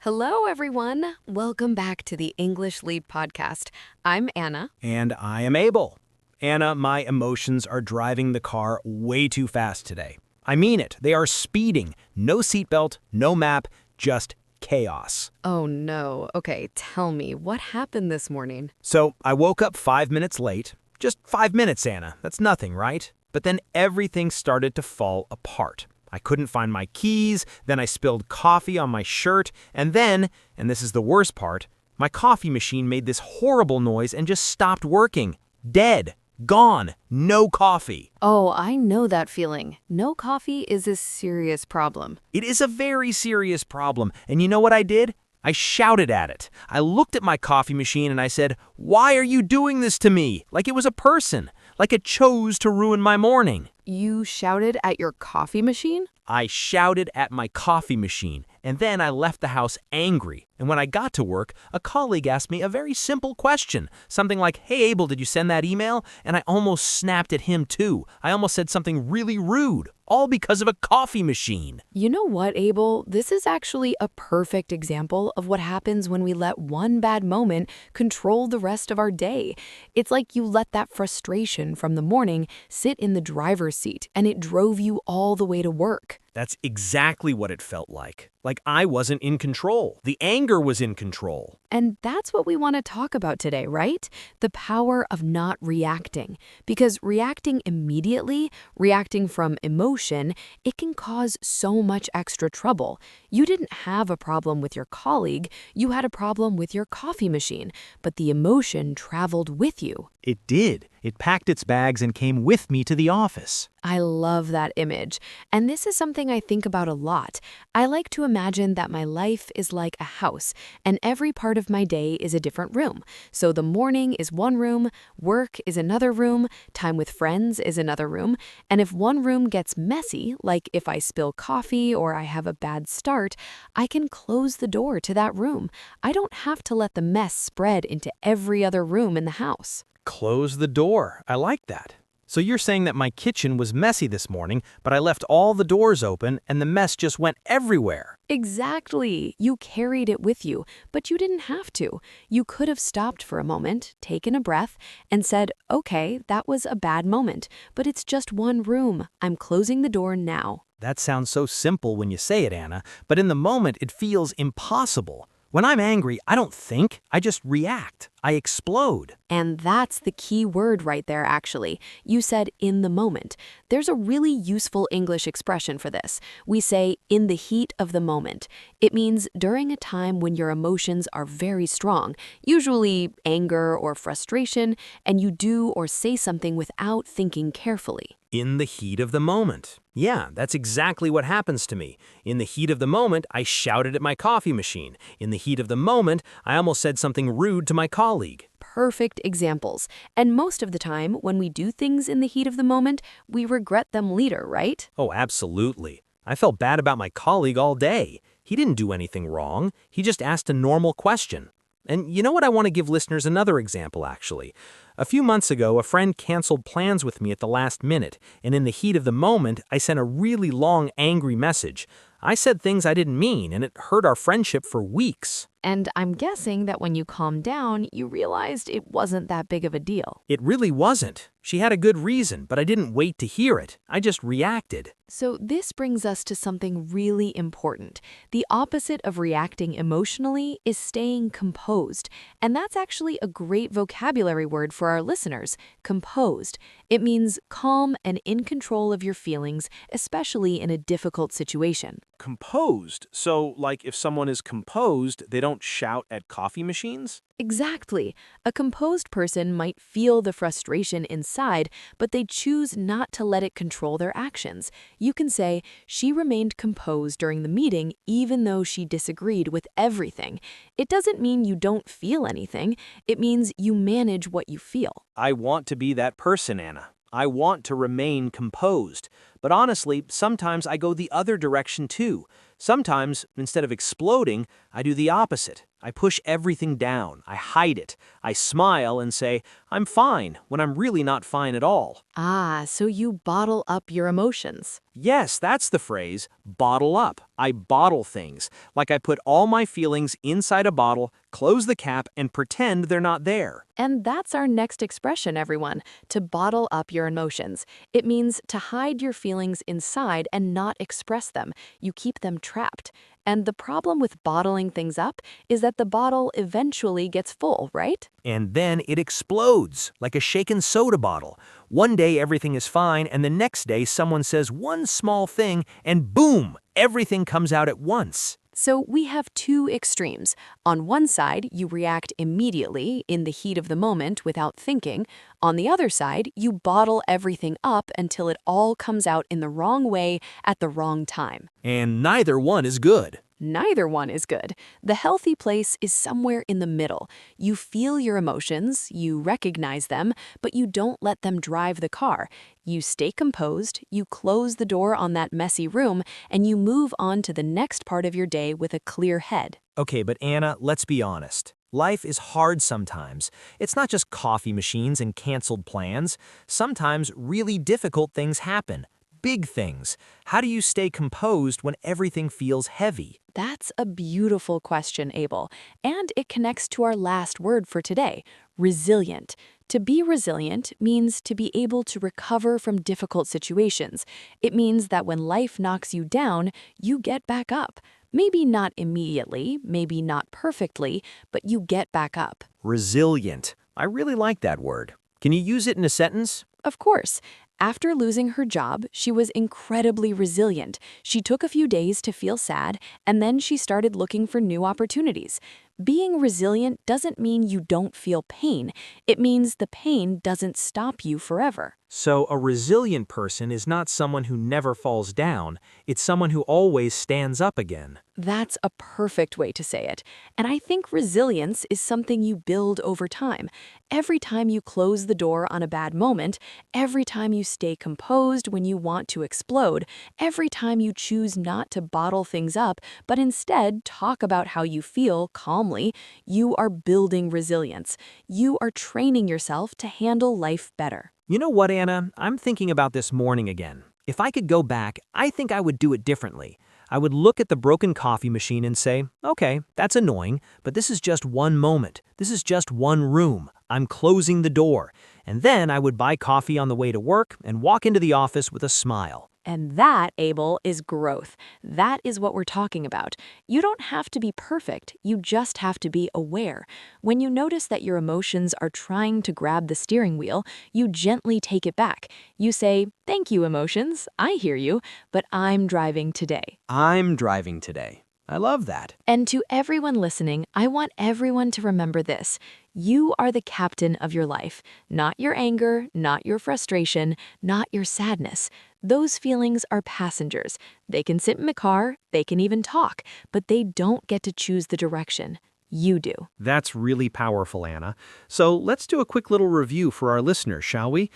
Hello, everyone. Welcome back to the English Lead Podcast. I'm Anna. And I am Abel. Anna, my emotions are driving the car way too fast today. I mean it. They are speeding. No seatbelt, no map, just chaos. Oh, no. Okay, tell me, what happened this morning? So I woke up 5 minutes late. Just 5 minutes, Anna. That's nothing, right? But then everything started to fall apart. I couldn't find my keys, then I spilled coffee on my shirt, and then, and this is the worst part, my coffee machine made this horrible noise and just stopped working. Dead. Gone. No coffee. Oh, I know that feeling. No coffee is a serious problem. It is a very serious problem, and you know what I did? I shouted at it. I looked at my coffee machine and I said, "Why are you doing this to me?" Like it was a person, like it chose to ruin my morning. You shouted at your coffee machine? I shouted at my coffee machine, and then I left the house angry. And when I got to work, a colleague asked me a very simple question, something like, "Hey, Abel, did you send that email?" And I almost snapped at him too. I almost said something really rude, all because of a coffee machine. You know what, Abel? This is actually a perfect example of what happens when we let one bad moment control the rest of our day. It's like you let that frustration from the morning sit in the driver's seat, and it drove you all the way to work. That's exactly what it felt like. Like I wasn't in control. The anger was in control. And that's what we want to talk about today, right? The power of not reacting. Because reacting immediately, reacting from emotion, it can cause so much extra trouble. You didn't have a problem with your colleague, you had a problem with your coffee machine, but the emotion traveled with you. It did. It packed its bags and came with me to the office. I love that image. And this is something I think about a lot. I like to imagine that my life is like a house, and every part of my day is a different room. So the morning is one room, work is another room, time with friends is another room, and if one room gets messy, like if I spill coffee or I have a bad start, I can close the door to that room. I don't have to let the mess spread into every other room in the house. Close the door. I like that. So you're saying that my kitchen was messy this morning, but I left all the doors open and the mess just went everywhere. Exactly. You carried it with you, but you didn't have to. You could have stopped for a moment, taken a breath, and said, "Okay, that was a bad moment, but it's just one room. I'm closing the door now." That sounds so simple when you say it, Anna, but in the moment it feels impossible. When I'm angry, I don't think, I just react. I explode. And that's the key word right there, actually. You said in the moment. There's a really useful English expression for this. We say in the heat of the moment. It means during a time when your emotions are very strong, usually anger or frustration, and you do or say something without thinking carefully. In the heat of the moment. Yeah, that's exactly what happens to me. In the heat of the moment, I shouted at my coffee machine. In the heat of the moment, I almost said something rude to my colleague. Perfect examples. And most of the time, when we do things in the heat of the moment, we regret them later, right? Oh, absolutely. I felt bad about my colleague all day. He didn't do anything wrong. He just asked a normal question. And you know what? I want to give listeners another example, actually. A few months ago, a friend canceled plans with me at the last minute, and in the heat of the moment, I sent a really long, angry message. I said things I didn't mean, and it hurt our friendship for weeks. And I'm guessing that when you calmed down, you realized it wasn't that big of a deal. It really wasn't. She had a good reason, but I didn't wait to hear it. I just reacted. So this brings us to something really important. The opposite of reacting emotionally is staying composed. And that's actually a great vocabulary word for our listeners, composed. It means calm and in control of your feelings, especially in a difficult situation. Composed? So, like if someone is composed, they don't shout at coffee machines? Exactly. A composed person might feel the frustration inside, but they choose not to let it control their actions. You can say, "She remained composed during the meeting even though she disagreed with everything." It doesn't mean you don't feel anything. It means you manage what you feel. I want to be that person, Anna. I want to remain composed. But honestly, sometimes I go the other direction too. Sometimes, instead of exploding, I do the opposite. I push everything down. I hide it. I smile and say, I'm fine, when I'm really not fine at all. Ah, so you bottle up your emotions. Yes, that's the phrase, bottle up. I bottle things, like I put all my feelings inside a bottle, close the cap, and pretend they're not there. And that's our next expression, everyone, to bottle up your emotions. It means to hide your feelings inside and not express them. You keep them trapped. And the problem with bottling things up is that the bottle eventually gets full, right? And then it explodes, like a shaken soda bottle. One day everything is fine, and the next day someone says one small thing, and boom, everything comes out at once. So we have two extremes. On one side, you react immediately in the heat of the moment without thinking. On the other side, you bottle everything up until it all comes out in the wrong way at the wrong time. And neither one is good. Neither one is good. The healthy place is somewhere in the middle. You feel your emotions, you recognize them, but you don't let them drive the car. You stay composed, you close the door on that messy room, and you move on to the next part of your day with a clear head. Okay, but Anna, let's be honest. Life is hard sometimes. It's not just coffee machines and canceled plans. Sometimes really difficult things happen. Big things. How do you stay composed when everything feels heavy? That's a beautiful question, Abel. And it connects to our last word for today, resilient. To be resilient means to be able to recover from difficult situations. It means that when life knocks you down, you get back up. Maybe not immediately, maybe not perfectly, but you get back up. Resilient. I really like that word. Can you use it in a sentence? Of course. After losing her job, she was incredibly resilient. She took a few days to feel sad, and then she started looking for new opportunities. Being resilient doesn't mean you don't feel pain. It means the pain doesn't stop you forever. So a resilient person is not someone who never falls down. It's someone who always stands up again. That's a perfect way to say it. And I think resilience is something you build over time. Every time you close the door on a bad moment, every time you stay composed when you want to explode, every time you choose not to bottle things up, but instead talk about how you feel calmly, you are building resilience. You are training yourself to handle life better. You know what, Anna? I'm thinking about this morning again. If I could go back, I think I would do it differently. I would look at the broken coffee machine and say, okay, that's annoying, but this is just one moment. This is just one room. I'm closing the door. And then I would buy coffee on the way to work and walk into the office with a smile. And that, Abel, is growth. That is what we're talking about. You don't have to be perfect, you just have to be aware. When you notice that your emotions are trying to grab the steering wheel, you gently take it back. You say, thank you, emotions, I hear you, but I'm driving today. I'm driving today. I love that. And to everyone listening, I want everyone to remember this. You are the captain of your life, not your anger, not your frustration, not your sadness. Those feelings are passengers. They can sit in the car, they can even talk, but they don't get to choose the direction. You do. That's really powerful, Anna. So let's do a quick little review for our listeners, shall we?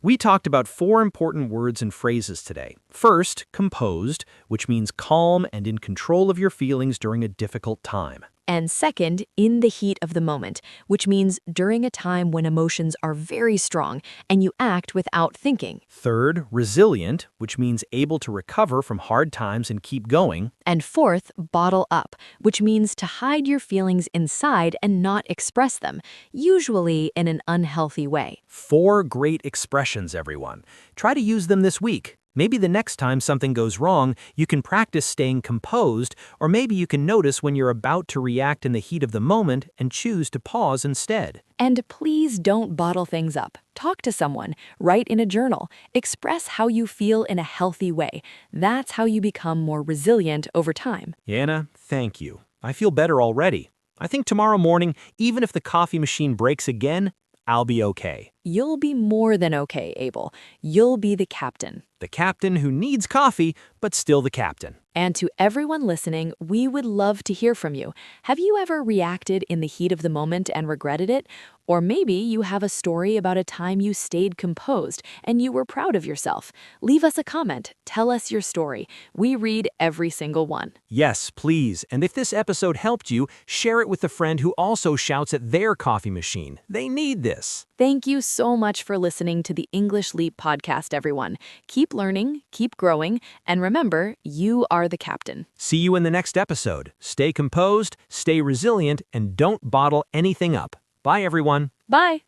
We talked about 4 important words and phrases today. First, composed, which means calm and in control of your feelings during a difficult time. And second, in the heat of the moment, which means during a time when emotions are very strong and you act without thinking. Third, resilient, which means able to recover from hard times and keep going. And fourth, bottle up, which means to hide your feelings inside and not express them, usually in an unhealthy way. 4 great expressions, everyone. Try to use them this week. Maybe the next time something goes wrong, you can practice staying composed, or maybe you can notice when you're about to react in the heat of the moment and choose to pause instead. And please don't bottle things up. Talk to someone, write in a journal, express how you feel in a healthy way. That's how you become more resilient over time. Anna, thank you. I feel better already. I think tomorrow morning, even if the coffee machine breaks again, I'll be okay. You'll be more than okay, Abel. You'll be the captain. The captain who needs coffee, but still the captain. And to everyone listening, we would love to hear from you. Have you ever reacted in the heat of the moment and regretted it? Or maybe you have a story about a time you stayed composed and you were proud of yourself. Leave us a comment. Tell us your story. We read every single one. Yes, please. And if this episode helped you, share it with a friend who also shouts at their coffee machine. They need this. Thank you so much for listening to the English Leap podcast, everyone. Keep learning, keep growing, and remember, you are the captain. See you in the next episode. Stay composed, stay resilient, and don't bottle anything up. Bye, everyone. Bye.